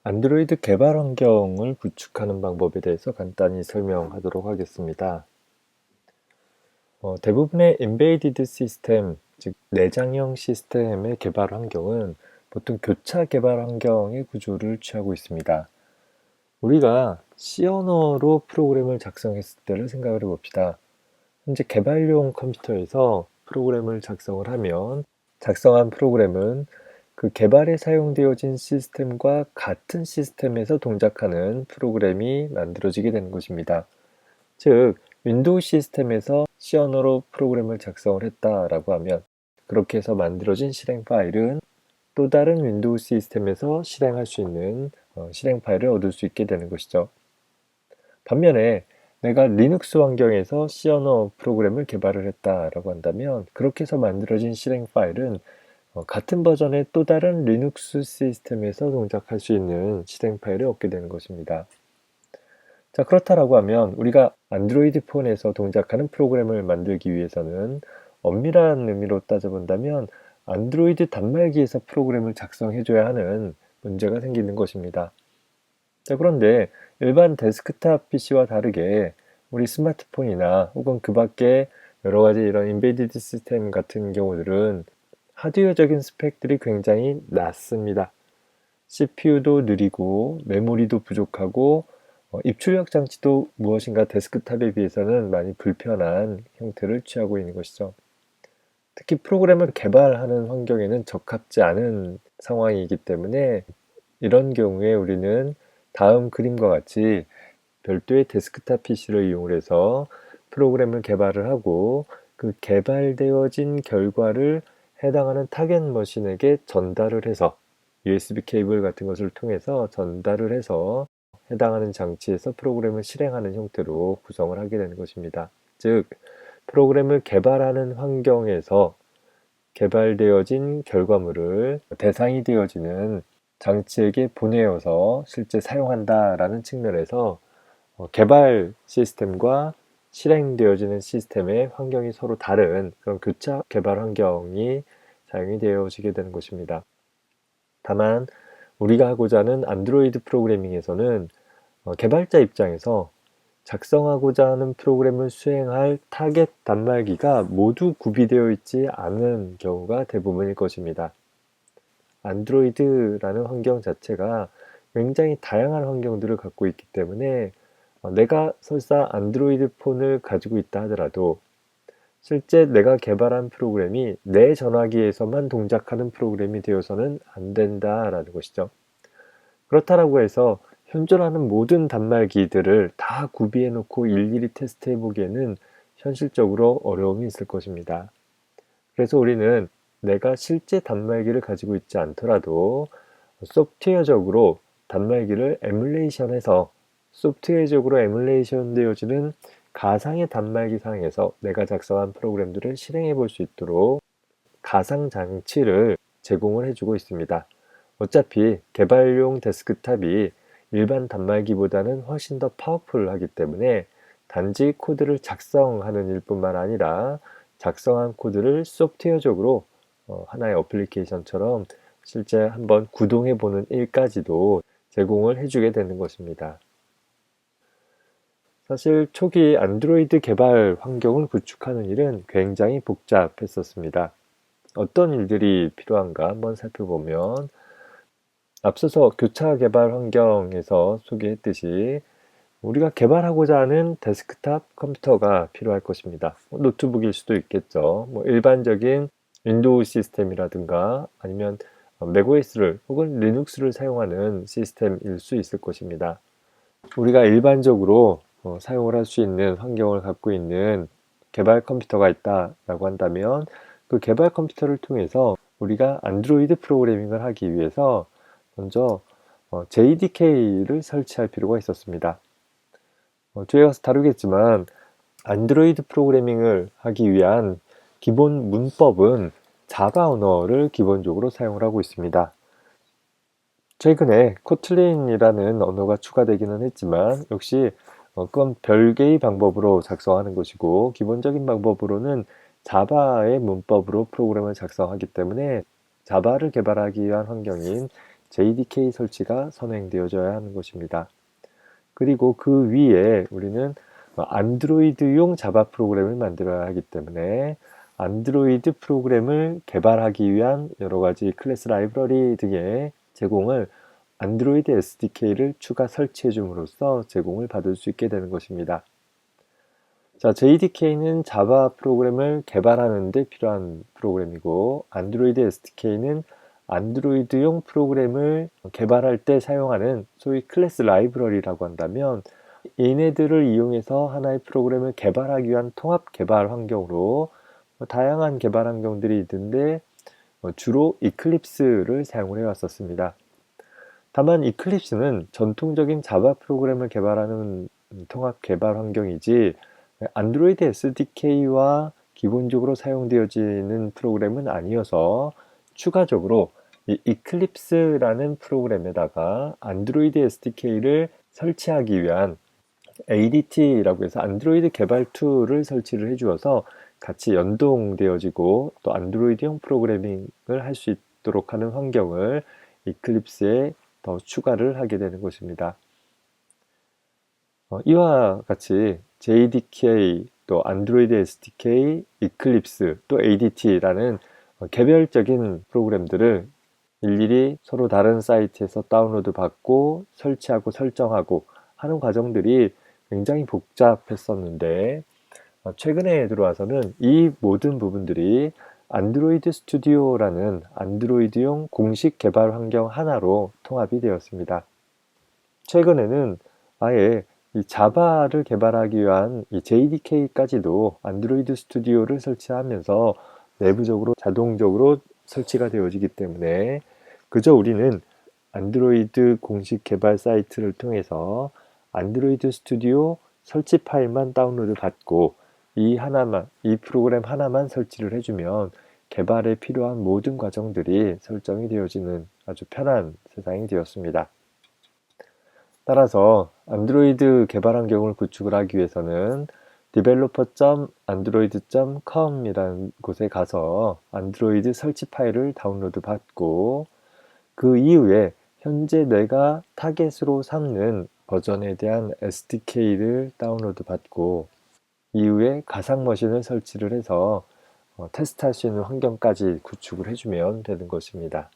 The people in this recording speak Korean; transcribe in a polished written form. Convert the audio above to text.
안드로이드 개발 환경을 구축하는 방법에 대해서 간단히 설명하도록 하겠습니다. 대부분의 embedded 시스템, 즉 내장형 시스템의 개발 환경은 보통 교차 개발 환경의 구조를 취하고 있습니다. 우리가 C 언어로 프로그램을 작성했을 때를 생각을 해봅시다. 현재 개발용 컴퓨터에서 프로그램을 작성을 하면 작성한 프로그램은 그 개발에 사용되어진 시스템과 같은 시스템에서 동작하는 프로그램이 만들어지게 되는 것입니다. 즉, 윈도우 시스템에서 C 언어로 프로그램을 작성을 했다라고 하면 그렇게 해서 만들어진 실행 파일은 또 다른 윈도우 시스템에서 실행할 수 있는 실행 파일을 얻을 수 있게 되는 것이죠. 반면에 내가 리눅스 환경에서 C 언어 프로그램을 개발을 했다라고 한다면 그렇게 해서 만들어진 실행 파일은 같은 버전의 또 다른 리눅스 시스템에서 동작할 수 있는 실행 파일을 얻게 되는 것입니다. 자, 그렇다라고 하면 우리가 안드로이드 폰에서 동작하는 프로그램을 만들기 위해서는 엄밀한 의미로 따져본다면 안드로이드 단말기에서 프로그램을 작성해줘야 하는 문제가 생기는 것입니다. 자, 그런데 일반 데스크탑 PC와 다르게 우리 스마트폰이나 혹은 그 밖에 여러 가지 이런 인베디드 시스템 같은 경우들은 하드웨어적인 스펙들이 굉장히 낮습니다. CPU도 느리고 메모리도 부족하고 입출력 장치도 무엇인가 데스크탑에 비해서는 많이 불편한 형태를 취하고 있는 것이죠. 특히 프로그램을 개발하는 환경에는 적합지 않은 상황이기 때문에 이런 경우에 우리는 다음 그림과 같이 별도의 데스크탑 PC를 이용해서 프로그램을 개발을 하고 그 개발되어진 결과를 해당하는 타겟 머신에게 전달을 해서 USB 케이블 같은 것을 통해서 전달을 해서 해당하는 장치에서 프로그램을 실행하는 형태로 구성을 하게 되는 것입니다. 즉, 프로그램을 개발하는 환경에서 개발되어진 결과물을 대상이 되어지는 장치에게 보내어서 실제 사용한다라는 측면에서 개발 시스템과 실행되어지는 시스템의 환경이 서로 다른 그런 교차 개발 환경이 사용이 되어지게 되는 것입니다. 다만 우리가 하고자 하는 안드로이드 프로그래밍에서는 개발자 입장에서 작성하고자 하는 프로그램을 수행할 타겟 단말기가 모두 구비되어 있지 않은 경우가 대부분일 것입니다. 안드로이드라는 환경 자체가 굉장히 다양한 환경들을 갖고 있기 때문에 내가 설사 안드로이드 폰을 가지고 있다 하더라도 실제 내가 개발한 프로그램이 내 전화기에서만 동작하는 프로그램이 되어서는 안 된다라는 것이죠. 그렇다라고 해서 현존하는 모든 단말기들을 다 구비해 놓고 일일이 테스트해 보기에는 현실적으로 어려움이 있을 것입니다. 그래서 우리는 내가 실제 단말기를 가지고 있지 않더라도 소프트웨어적으로 단말기를 에뮬레이션해서 소프트웨어적으로 에뮬레이션 되어지는 가상의 단말기 상에서 내가 작성한 프로그램들을 실행해 볼 수 있도록 가상 장치를 제공을 해주고 있습니다. 어차피 개발용 데스크탑이 일반 단말기보다는 훨씬 더 파워풀하기 때문에 단지 코드를 작성하는 일뿐만 아니라 작성한 코드를 소프트웨어적으로 하나의 어플리케이션처럼 실제 한번 구동해 보는 일까지도 제공을 해주게 되는 것입니다. 사실 초기 안드로이드 개발 환경을 구축하는 일은 굉장히 복잡했었습니다. 어떤 일들이 필요한가 한번 살펴보면 앞서서 교차 개발 환경에서 소개했듯이 우리가 개발하고자 하는 데스크탑 컴퓨터가 필요할 것입니다. 노트북일 수도 있겠죠. 일반적인 윈도우 시스템이라든가 아니면 맥OS를 혹은 리눅스를 사용하는 시스템일 수 있을 것입니다. 우리가 일반적으로 사용을 할 수 있는 환경을 갖고 있는 개발 컴퓨터가 있다라고 한다면 그 개발 컴퓨터를 통해서 우리가 안드로이드 프로그래밍을 하기 위해서 먼저 JDK를 설치할 필요가 있었습니다. 뒤에 가서 다루겠지만 안드로이드 프로그래밍을 하기 위한 기본 문법은 자바 언어를 기본적으로 사용을 하고 있습니다. 최근에 코틀린이라는 언어가 추가되기는 했지만 역시 그건 별개의 방법으로 작성하는 것이고 기본적인 방법으로는 자바의 문법으로 프로그램을 작성하기 때문에 자바를 개발하기 위한 환경인 JDK 설치가 선행되어져야 하는 것입니다. 그리고 그 위에 우리는 안드로이드용 자바 프로그램을 만들어야 하기 때문에 안드로이드 프로그램을 개발하기 위한 여러 가지 클래스 라이브러리 등의 제공을 안드로이드 SDK를 추가 설치해 줌으로써 제공을 받을 수 있게 되는 것입니다. 자, JDK는 자바 프로그램을 개발하는 데 필요한 프로그램이고 안드로이드 SDK는 안드로이드용 프로그램을 개발할 때 사용하는 소위 클래스 라이브러리라고 한다면 얘네들을 이용해서 하나의 프로그램을 개발하기 위한 통합 개발 환경으로 다양한 개발 환경들이 있는데 주로 이클립스를 사용을 해왔었습니다. 다만 이클립스는 전통적인 자바 프로그램을 개발하는 통합 개발 환경이지 안드로이드 SDK와 기본적으로 사용되어지는 프로그램은 아니어서 추가적으로 이 이클립스라는 프로그램에다가 안드로이드 SDK를 설치하기 위한 ADT라고 해서 안드로이드 개발 툴을 설치를 해주어서 같이 연동되어지고 또 안드로이드용 프로그래밍을 할 수 있도록 하는 환경을 이클립스에 더 추가를 하게 되는 것입니다. 이와 같이 JDK, 또 안드로이드 SDK, 이클립스, 또 ADT라는 개별적인 프로그램들을 일일이 서로 다른 사이트에서 다운로드 받고 설치하고 설정하고 하는 과정들이 굉장히 복잡했었는데 최근에 들어와서는 이 모든 부분들이 안드로이드 스튜디오라는 안드로이드용 공식 개발 환경 하나로 통합이 되었습니다. 최근에는 아예 이 자바를 개발하기 위한 이 JDK까지도 안드로이드 스튜디오를 설치하면서 내부적으로 자동적으로 설치가 되어지기 때문에 그저 우리는 안드로이드 공식 개발 사이트를 통해서 안드로이드 스튜디오 설치 파일만 다운로드 받고 이 프로그램 하나만 설치를 해주면 개발에 필요한 모든 과정들이 설정이 되어지는 아주 편한 세상이 되었습니다. 따라서 안드로이드 개발 환경을 구축을 하기 위해서는 developer.android.com 이라는 곳에 가서 안드로이드 설치 파일을 다운로드 받고 그 이후에 현재 내가 타겟으로 삼는 버전에 대한 SDK를 다운로드 받고 이후에 가상 머신을 설치를 해서 테스트할 수 있는 환경까지 구축을 해주면 되는 것입니다.